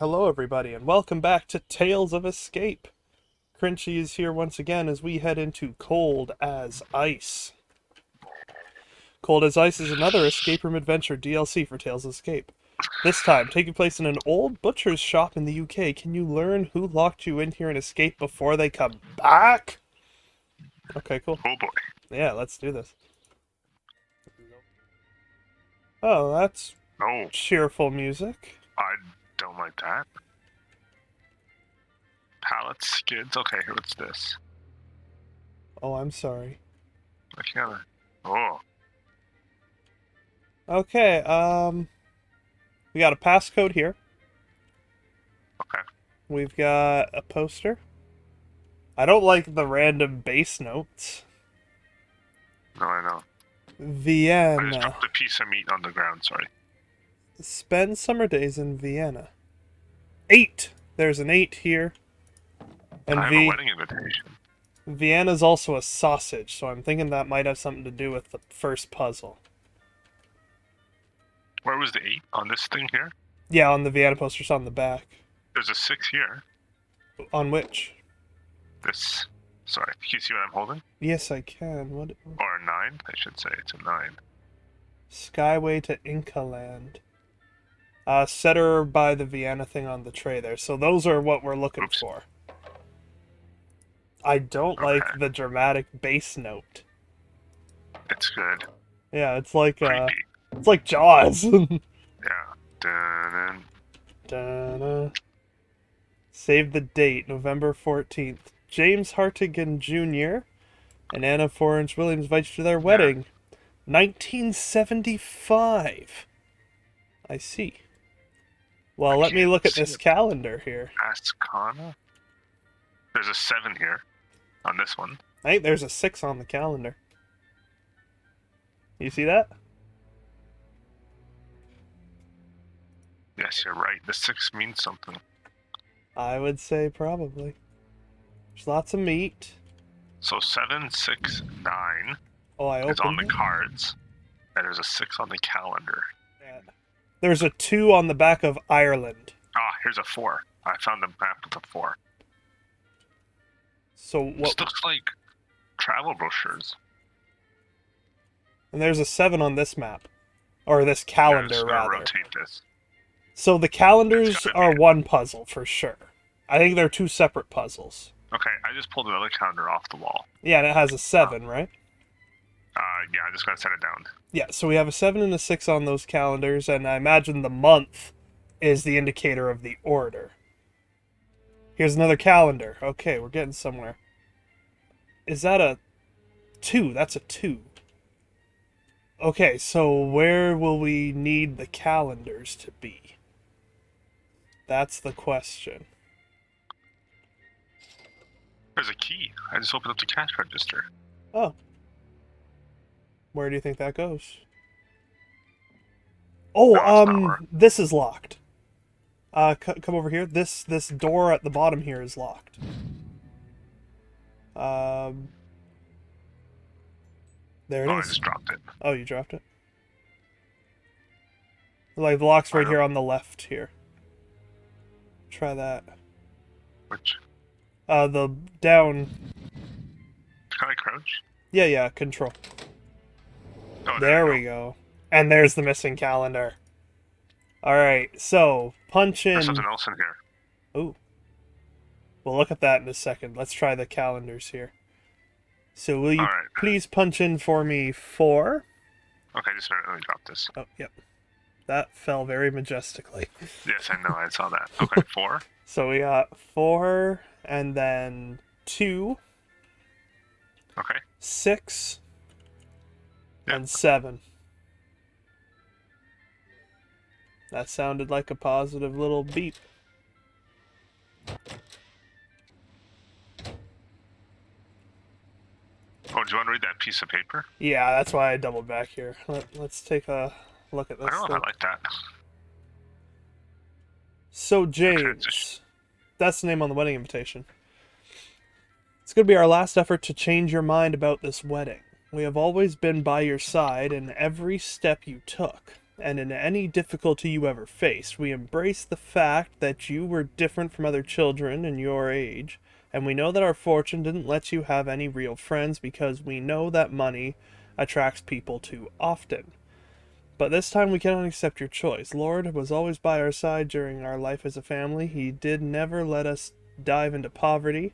Hello everybody, and welcome back to Tales of Escape. Chrinchy is here once again as we head into Cold as Ice. Cold as Ice is another escape room adventure DLC for Tales of Escape. This time, taking place in an old butcher's shop in the UK, can you learn who locked you in here and escape before they come back? Okay, cool. Oh boy. Yeah, let's do this. Oh, that's Oh, cheerful music. I don't like that. Pallet skids. Okay, what's this? Oh, I'm sorry. I can't. Oh, Okay, we got a passcode here. okay. We've got a poster. I don't like the random bass notes. No, I know. I just Vienna. dropped a piece of meat on the ground. Sorry. Spend summer days in Vienna. 8. There's an 8 here. And I have a wedding invitation. Vienna's also a sausage, so I'm thinking that might have something to do with the first puzzle. Where was the 8 on this thing here? Yeah, on the Vienna poster's on the back. There's a 6 here. On which? This. Sorry. Can you see what I'm holding? Yes, I can. What? Or a 9? I should say it's a 9. Skyway to Inca Land. Set her by the Vienna thing on the tray there. So those are what we're looking for. I don't like the dramatic bass note. It's good. Yeah, it's like Creepy. it's like Jaws. Yeah. Dun-dun. Da-da. Save the date, November 14th. James Hartigan Jr. and Anna Forange Williams invite you to their wedding. 1975. I see. Well, let me look at this calendar here. Ascana? There's a 7 here on this one. I think there's a 6 on the calendar. You see that? Yes, you're right. The 6 means something. I would say probably. There's lots of meat. So 7, 6, 9 Oh, I is on opened the it. cards, and there's a 6 on the calendar. There's a 2 on the back of Ireland. Ah, here's a 4. I found the map with a 4. So what? This looks like travel brochures. And there's a 7 on this map. Or this calendar, rather. Rotate this. So the calendars are one puzzle, for sure. I think they're 2 separate puzzles. Okay, I just pulled another calendar off the wall. Yeah, and it has a 7, right? Yeah, I just gotta set it down. Yeah, so we have a 7 and a 6 on those calendars, and I imagine the month is the indicator of the order. Here's another calendar. Okay, we're getting somewhere. Is that a 2? That's a 2. Okay, so where will we need the calendars to be? That's the question. There's a key. I just opened up the cash register. Oh. Where do you think that goes? Oh, this is locked. Come over here. This door at the bottom here is locked. There it is. I just dropped it. Oh, you dropped it? Like, the lock's right here on the left here. Try that. Which? The down... Can I crouch? Yeah, control. Oh, there we go. And there's the missing calendar. Alright, so, punch in... There's something else in here. Ooh. We'll look at that in a second. Let's try the calendars here. So will you please punch in for me 4? Okay, just a minute. Let me drop this. Oh, yep. That fell very majestically. Yes, I know. I saw that. Okay, 4. So we got 4, and then 2. Okay. 6. And 7. That sounded like a positive little beep. Oh, do you want to read that piece of paper? Yeah, that's why I doubled back here. Let's take a look at this. I don't know if I like that. So, James, that's the name on the wedding invitation. It's going to be our last effort to change your mind about this wedding. We have always been by your side in every step you took. and in any difficulty you ever faced. We embrace the fact that you were different from other children in your age, and we know that our fortune didn't let you have any real friends because we know that money attracts people too often. But this time we cannot accept your choice. Lord was always by our side during our life as a family. He did never let us dive into poverty.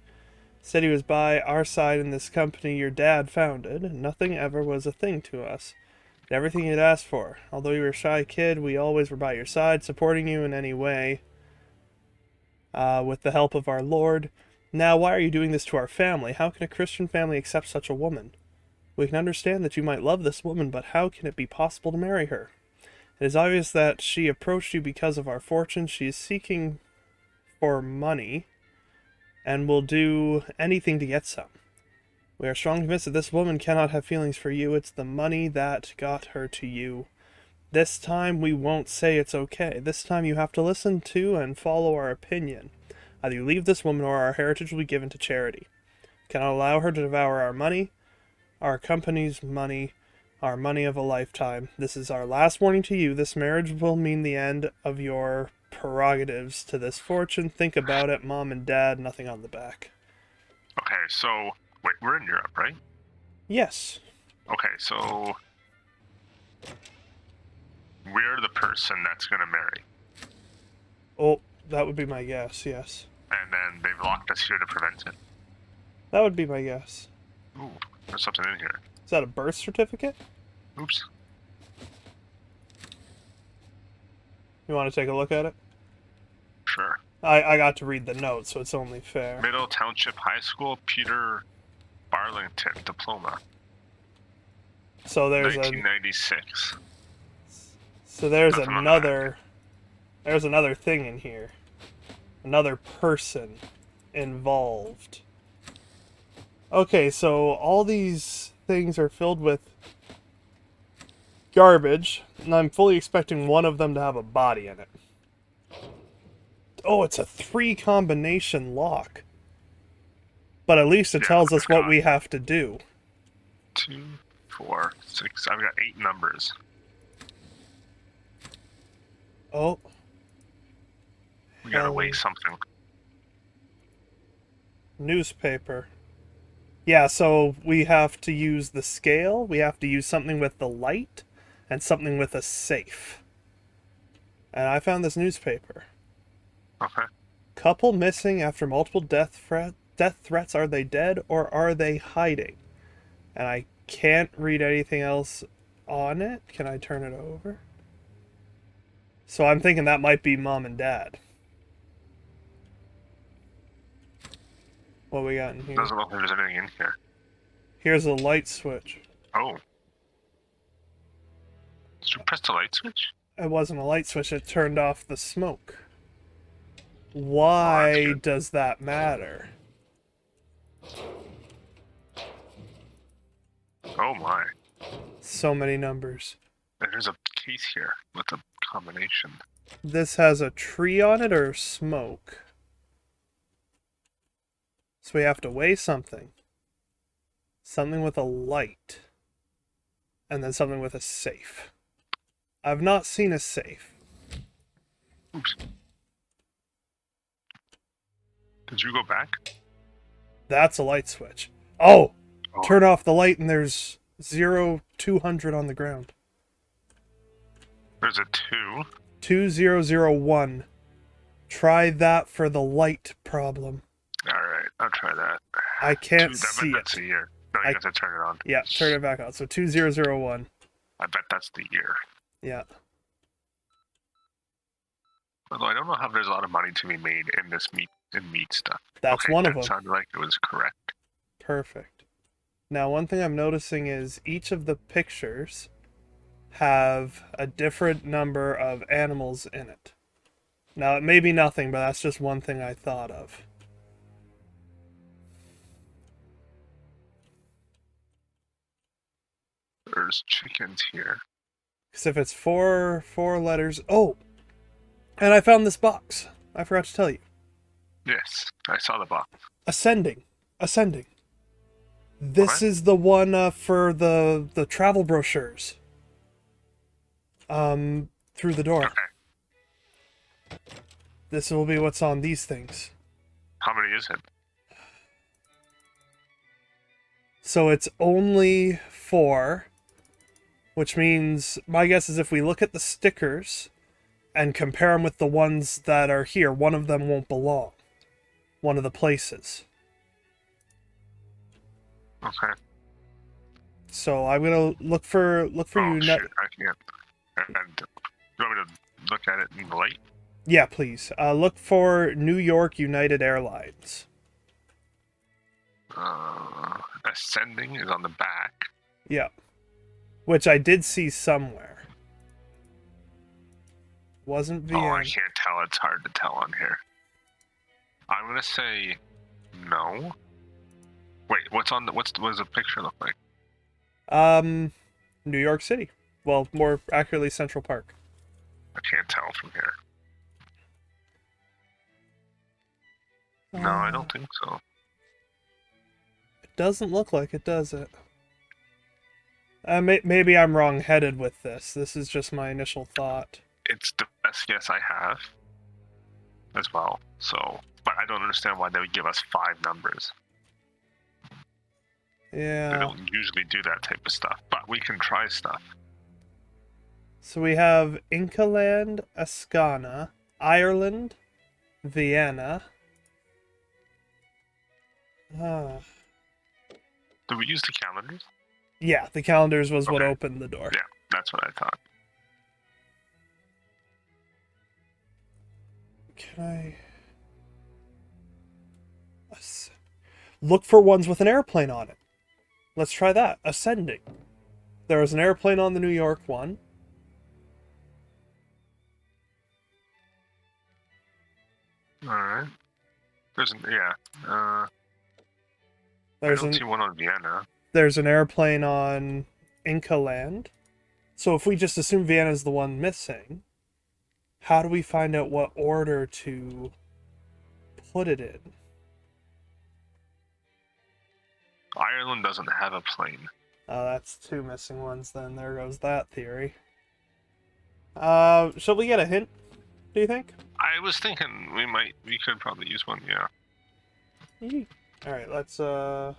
Said he was by our side in this company your dad founded. Nothing ever was a thing to us. Everything you'd asked for. Although you were a shy kid, we always were by your side, supporting you in any way, with the help of our Lord. Now, why are you doing this to our family? How can a Christian family accept such a woman? We can understand that you might love this woman, but how can it be possible to marry her? It is obvious that she approached you because of our fortune. She is seeking for money, and will do anything to get some. We are strongly convinced that this woman cannot have feelings for you. It's the money that got her to you. This time we won't say it's okay. This time you have to listen to and follow our opinion. Either you leave this woman or our heritage will be given to charity. We cannot allow her to devour our money, our company's money, our money of a lifetime. This is our last warning to you. This marriage will mean the end of your prerogatives to this fortune. Think about it, Mom and Dad, nothing on the back. Okay, so wait, we're in Europe, right? Yes. Okay, so we're the person that's gonna marry, Oh, that would be my guess, yes. and then they've locked us here to prevent it. That would be my guess. Ooh, there's something in here. Is that a birth certificate? Oops. You want to take a look at it? Sure. I got to read the note, so it's only fair. Middle Township High School, Peter Barlington, diploma, So there's 1996. there's Nothing on another thing in here. Another person involved. Okay, so all these things are filled with garbage, and I'm fully expecting one of them to have a body in it. Oh, it's a 3 combination lock. But at least it tells us what we have to do. 2, 4, 6. I've got 8 numbers. Oh. We gotta weigh something. Newspaper. Yeah, so we have to use the scale, we have to use something with the light, and something with a safe. And I found this newspaper. Okay. Couple missing after multiple death threats. Are they dead or are they hiding? And I can't read anything else on it. Can I turn it over? So I'm thinking that might be Mom and Dad. What we got in here? Doesn't look like there's anything in here. Here's a light switch. Oh. Did you press the light switch? It wasn't a light switch, it turned off the smoke. Why does that matter? Oh my. So many numbers. There's a case here with a combination. This has a tree on it or smoke? So we have to weigh something. Something with a light. And then something with a safe. I've not seen a safe. Oops. Did you go back? That's a light switch. Oh! Turn off the light and there's 0200 on the ground. There's a 2. 2001. Try that for the light problem. Alright, I'll try that. I can't see that's it. the year. No, you have to turn it on. Yeah, turn it back on. So 2001. I bet that's the year. Yeah. Although I don't know how there's a lot of money to be made in this meat stuff. That's okay, one of that them. Sounded like it was correct. Perfect. Now, one thing I'm noticing is each of the pictures have a different number of animals in it. Now, it may be nothing, but that's just one thing I thought of. There's chickens here. Because if it's four letters... Oh! And I found this box. I forgot to tell you. Yes, I saw the box. Ascending. This is the one for the travel brochures. Through the door. Okay. This will be what's on these things. How many is it? So it's only 4, which means my guess is if we look at the stickers and compare them with the ones that are here, one of them won't belong. One of the places. Okay. So I'm gonna look for Oh, you. shoot, I can't. And you want me to look at it in the light? Yeah, please. Look for New York United Airlines. Ascending is on the back. Yeah, which I did see somewhere. Wasn't Oh, I Vienna. can't tell. It's hard to tell on here. I'm gonna say no. Wait, what does the picture look like? New York City. Well, more accurately, Central Park. I can't tell from here. No, I don't think so. It doesn't look like it, does it? Maybe I'm wrong-headed with this. This is just my initial thought. It's the best guess I have as well. So, but I don't understand why they would give us 5 numbers. They Yeah. don't usually do that type of stuff, but we can try stuff. So we have Incaland, Ascana, Ireland, Vienna. Ah. Do we use the calendars? Yeah, the calendars was what Okay. opened the door. Yeah, that's what I thought. Can I... Look for ones with an airplane on it. Let's try that. Ascending. There was an airplane on the New York one. Alright. There's yeah. I There's don't see one on Vienna. There's an airplane on Inca Land. So if we just assume Vienna's the one missing, how do we find out what order to put it in? Ireland doesn't have a plane. Oh, that's 2 missing ones then. There goes that theory. Shall we get a hint, do you think? I was thinking we could probably use one, yeah. Alright, let's, The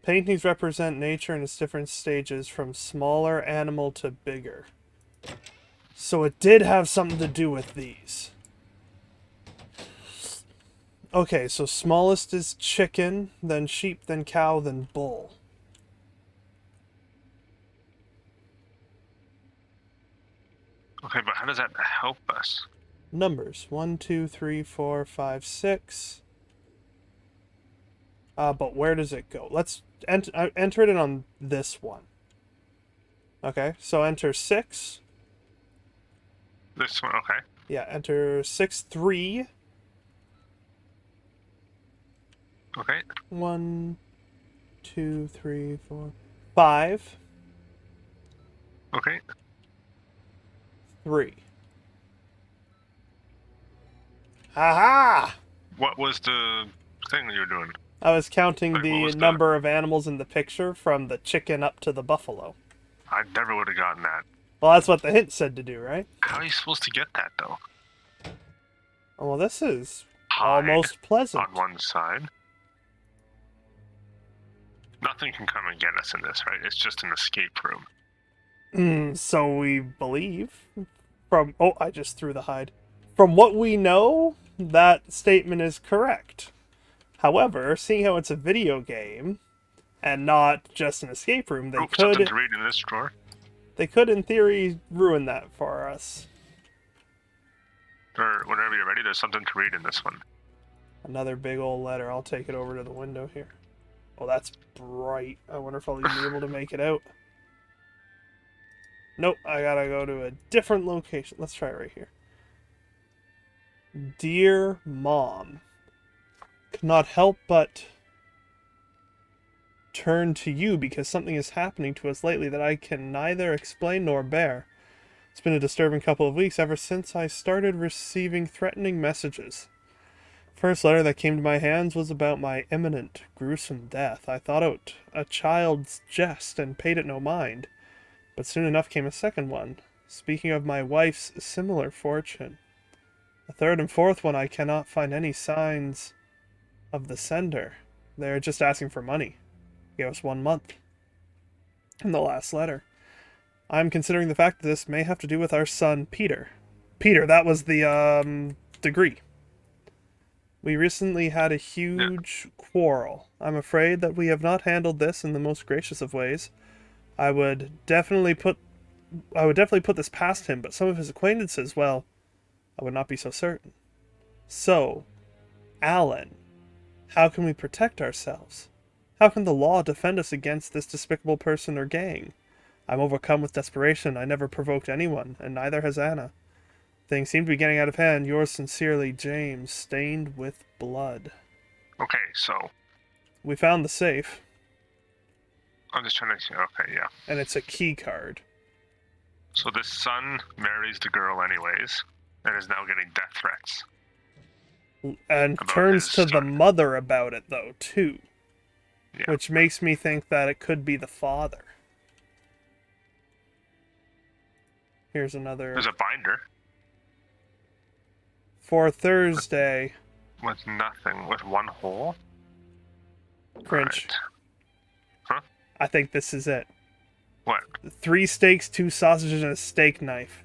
paintings represent nature in its different stages, from smaller animal to bigger. So it did have something to do with these. Okay, so smallest is chicken, then sheep, then cow, then bull. Okay, but how does that help us? Numbers 1, 2, 3, 4, 5, 6. But where does it go? Let's enter it in on this one. Okay, so enter 6. This one, okay. Yeah, enter 6, 3. Okay. 1, 2, 3, 4, 5. Okay. 3. Haha! What was the thing that you were doing? I was counting Like, what the was number of animals in the picture from the chicken up to the buffalo. I never would have gotten that. Well, that's what the hint said to do, right? How are you supposed to get that, though? Oh, well, this is Hide almost pleasant. on one side. Nothing can come and get us in this, right? It's just an escape room. So we believe. Oh, I just threw the hide. From what we know, that statement is correct. However, seeing how it's a video game and not just an escape room, Something to read in this drawer. They could, in theory, ruin that for us. Or whenever you're ready, there's something to read in this one. Another big old letter. I'll take it over to the window here. Oh, that's bright. I wonder if I'll even be able to make it out. Nope, I gotta go to a different location. Let's try it right here. Dear Mom, cannot help but turn to you because something is happening to us lately that I can neither explain nor bear. It's been a disturbing couple of weeks ever since I started receiving threatening messages. First letter that came to my hands was about my imminent, gruesome death. I thought it a child's jest and paid it no mind. But soon enough came a second one, speaking of my wife's similar fortune. A third and fourth one I cannot find any signs of the sender. They're just asking for money. Gave us 1 month. In the last letter. I'm considering the fact that this may have to do with our son, Peter. Peter, that was the, degree. We recently had a Yeah. huge quarrel. I'm afraid that we have not handled this in the most gracious of ways. I would definitely put this past him, but some of his acquaintances, well, I would not be so certain. So, Alan, how can we protect ourselves? How can the law defend us against this despicable person or gang? I'm overcome with desperation. I never provoked anyone, and neither has Anna. Things seem to be getting out of hand. Yours sincerely, James, stained with blood. Okay, so We found the safe, I'm just trying to see. Okay, yeah. and it's a key card. So this son marries the girl anyways, and is now getting death threats. And About turns his to the son. mother about it, though, too. Yeah. Which makes me think that it could be the father. Here's another. There's a binder For Thursday, with nothing, with one hole. Chrinch. Right. Huh? I think this is it. What? 3 steaks, 2 sausages, and a steak knife.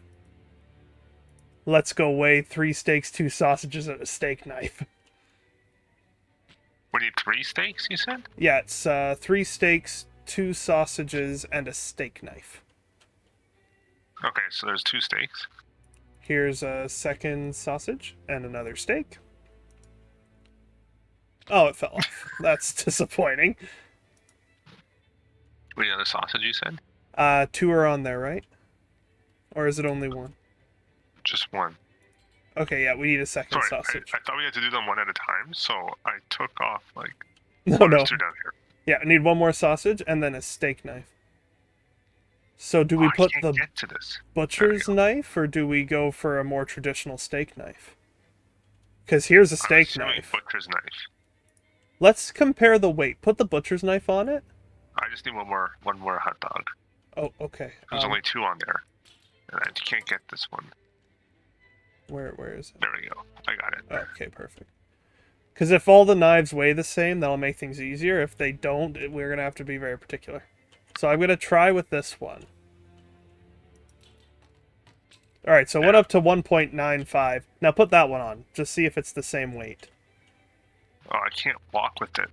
Let's go weigh 3 steaks, 2 sausages, and a steak knife. We need 3 steaks, you said? Yeah, it's 3 steaks, 2 sausages, and a steak knife. Okay, so there's 2 steaks. Here's a second sausage and another steak. Oh, it fell off. That's disappointing. We need another sausage, you said? 2 are on there, right? Or is it only 1? Just 1. Okay, yeah, we need a second Sorry, sausage. I thought we had to do them one at a time, so I took off, like... No, there's no. 2 down here. Yeah, I need 1 more sausage and then a steak knife. So do we I put can't the get to this. butcher's go. knife, or do we go for a more traditional steak knife? Because here's a I'm steak assuming knife. butcher's knife. Let's compare the weight. Put the butcher's knife on it. I just need one more hot dog. Oh, okay. There's only 2 on there. And I can't get this one. Where is it? There we go. I got it. Oh, okay, perfect. Because if all the knives weigh the same, that'll make things easier. If they don't, we're going to have to be very particular. So I'm going to try with this one. Alright, so went up to 1.95. Now put that one on. Just see if it's the same weight. Oh, I can't walk with it.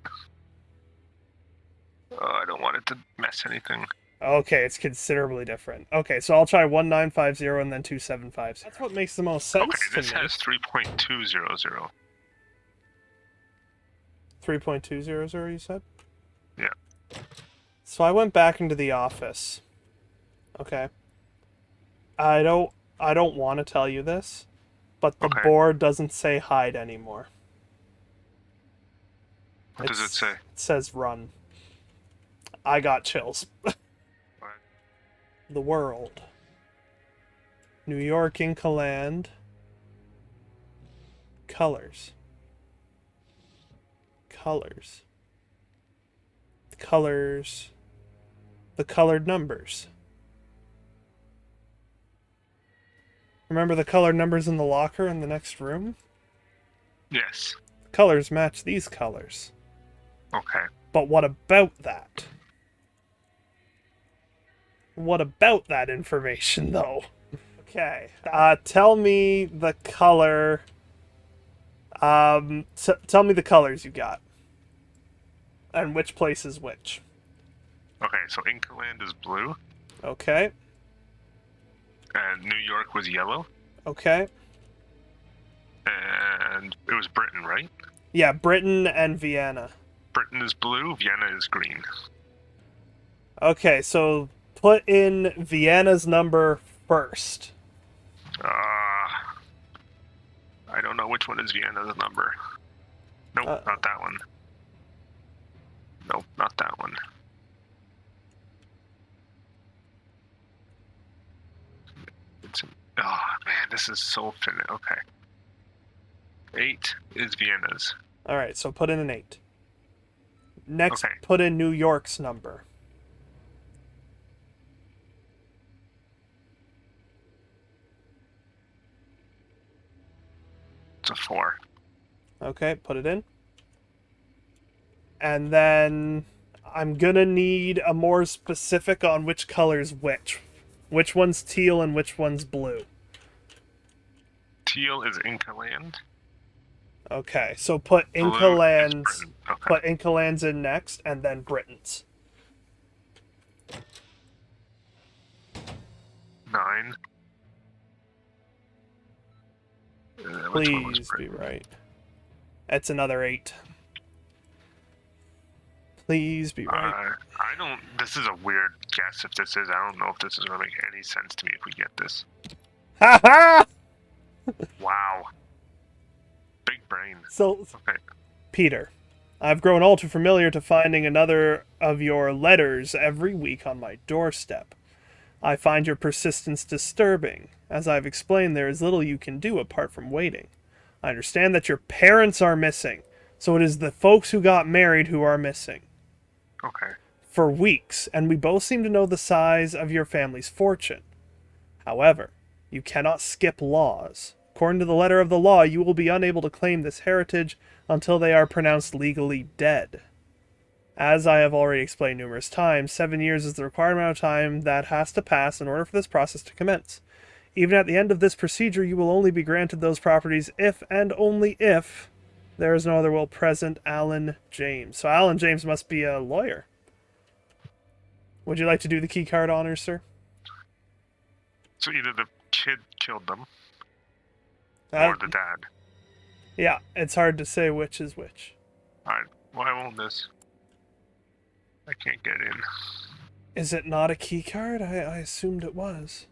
I don't want it to mess anything. Okay, it's considerably different. Okay, so I'll try 1950 and then 2750. That's what makes the most sense Okay, to this me. has 3.200. 3.200, you said? Yeah. So I went back into the office. Okay. I don't want to tell you this, but the Okay. board doesn't say hide anymore. What does it say? It says run. I got chills. What? The world. New York, Inca land. Colors. Colors. Colors. The colored numbers. Remember the colored numbers in the locker in the next room? Yes. The colors match these colors. Okay. But what about that? What about that information, though? Okay. Tell me the color. Tell me the colors you got. And which place is which. Okay, so Incaland is blue, Okay. and New York was yellow, Okay. and it was Britain, right? Yeah, Britain and Vienna. Britain is blue, Vienna is green. Okay, so put in Vienna's number first. I don't know which one is Vienna's number. Nope, not that one. Nope, not that one. Oh man, this is so thin. Okay. 8 is Vienna's. All right, so put in an 8. Next, Okay. put in New York's number. It's a 4. Okay, put it in. And then I'm gonna need a more specific on which color's which. Which one's teal and which one's blue. Teal is Inca land. Okay, so put Inca Blue is lands, Britain. Okay. put Inca lands in next, and then Britain's. 9. Which one was Please be Britain? right. It's another 8. Please be right. I don't. This is a weird guess. If this is, I don't know if this is going to make any sense to me if we get this. Ha ha! Wow. Big brain. So, Okay. Peter, I've grown all too familiar to finding another of your letters every week on my doorstep. I find your persistence disturbing. As I've explained, there is little you can do apart from waiting. I understand that your parents are missing, so it is the folks who got married who are missing. Okay. For weeks, and we both seem to know the size of your family's fortune. However, you cannot skip laws. According to the letter of the law, you will be unable to claim this heritage until they are pronounced legally dead. As I have already explained numerous times, 7 years is the required amount of time that has to pass in order for this process to commence. Even at the end of this procedure, you will only be granted those properties if and only if there is no other will present. Alan James. So Alan James must be a lawyer. Would you like to do the key card honors, sir? So either the kid killed them or the dad. Yeah, it's hard to say which is which. Alright. Why won't this? I can't get in. Is it not a key card? I assumed it was.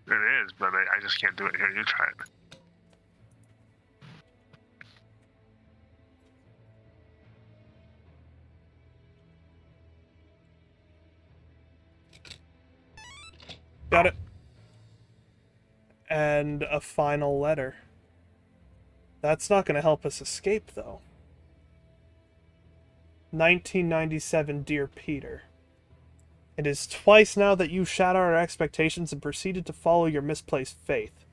It is, but I just can't do it. Here, you try it. Got it. And a final letter. That's not going to help us escape, though. 1997, Dear Peter. It is twice now that you shattered our expectations and proceeded to follow your misplaced faith.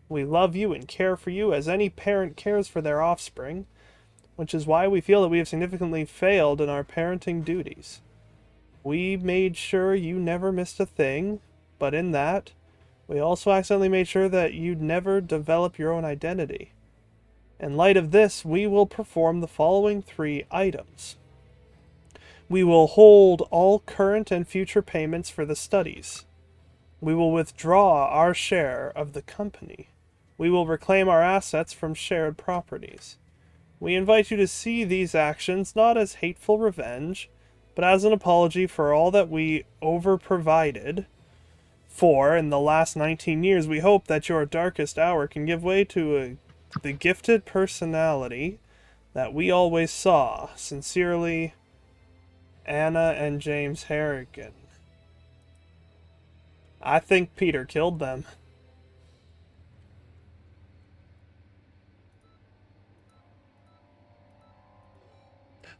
We love you and care for you as any parent cares for their offspring, which is why we feel that we have significantly failed in our parenting duties. We made sure you never missed a thing, but in that, we also accidentally made sure that you'd never develop your own identity. In light of this, we will perform the following 3 items. We will hold all current and future payments for the studies. We will withdraw our share of the company. We will reclaim our assets from shared properties. We invite you to see these actions not as hateful revenge, but as an apology for all that we over-provided. For, in the last 19 years, we hope that your darkest hour can give way to the gifted personality that we always saw. Sincerely, Anna and James Harrigan. I think Peter killed them.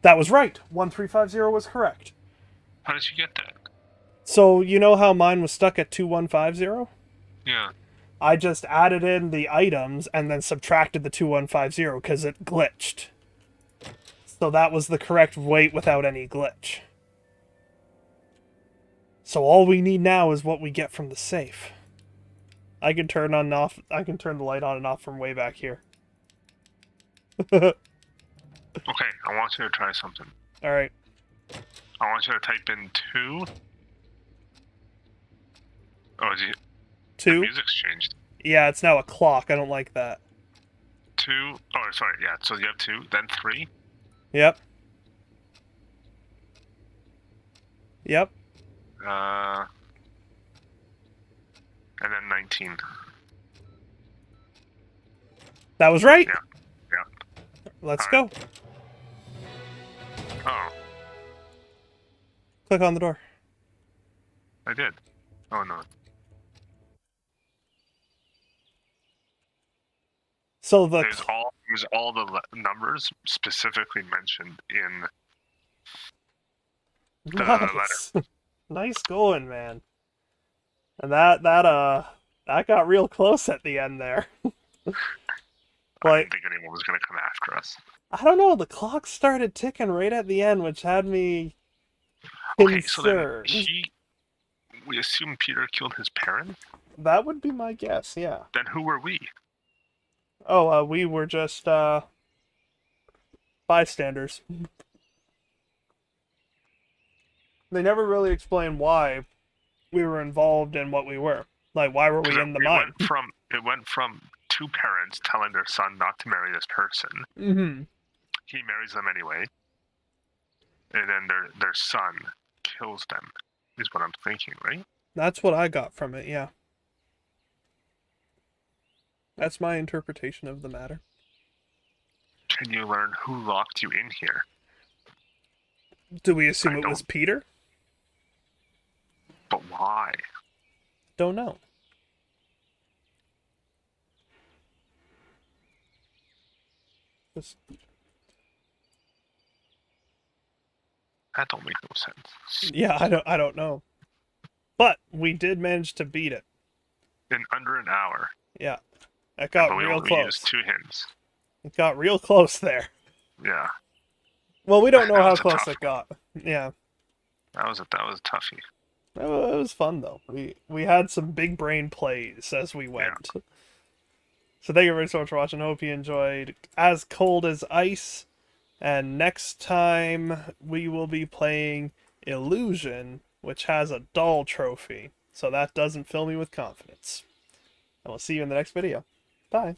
That was right. 1350 was correct. How did you get that? So, you know how mine was stuck at 2150? Yeah. I just added in the items and then subtracted the 2150 because it glitched. So that was the correct weight without any glitch. So all we need now is what we get from the safe. I can turn on and off. I can turn the light on and off from way back here. Okay, I want you to try something. All right. I want you to type in 2. Oh, the 2. music's changed. Yeah, it's now a clock. I don't like that. 2. Oh, sorry. Yeah. So you have 2, then 3. Yep. Yep. And then 19. That was right. Yeah. Yeah. Let's All go. Oh, Click on the door. I did. Oh no. So There's all the numbers specifically mentioned in the letter. nice, nice going, man. And that got real close at the end there. I Like, didn't think anyone was gonna come after us. I don't know, the clock started ticking right at the end, which had me Okay, so then concerned. we assume Peter killed his parents. That would be my guess, yeah. Then who were we? Oh, we were just bystanders. They never really explained why we were involved in what we were. Like, why were we in the mine? It went from two parents telling their son not to marry this person. Mm-hmm. He marries them anyway, and then their son kills them. Is what I'm thinking, right? That's what I got from it, yeah. That's my interpretation of the matter. Can you learn who locked you in here? Do we assume I it was don't. Peter? But why? Don't know. Just, That don't make no sense. yeah, I don't know. But we did manage to beat it. In under an hour. Yeah. It got But we real only close. used 2 hints. It got real close there. Yeah. Well, we don't know That how was a close tough it got. Yeah. That was a toughie. It was fun though. We had some big brain plays as we went. Yeah. So thank you very so much for watching. I hope you enjoyed As Cold as Ice. And next time we will be playing Illusion, which has a doll trophy. So that doesn't fill me with confidence. And we'll see you in the next video. Bye.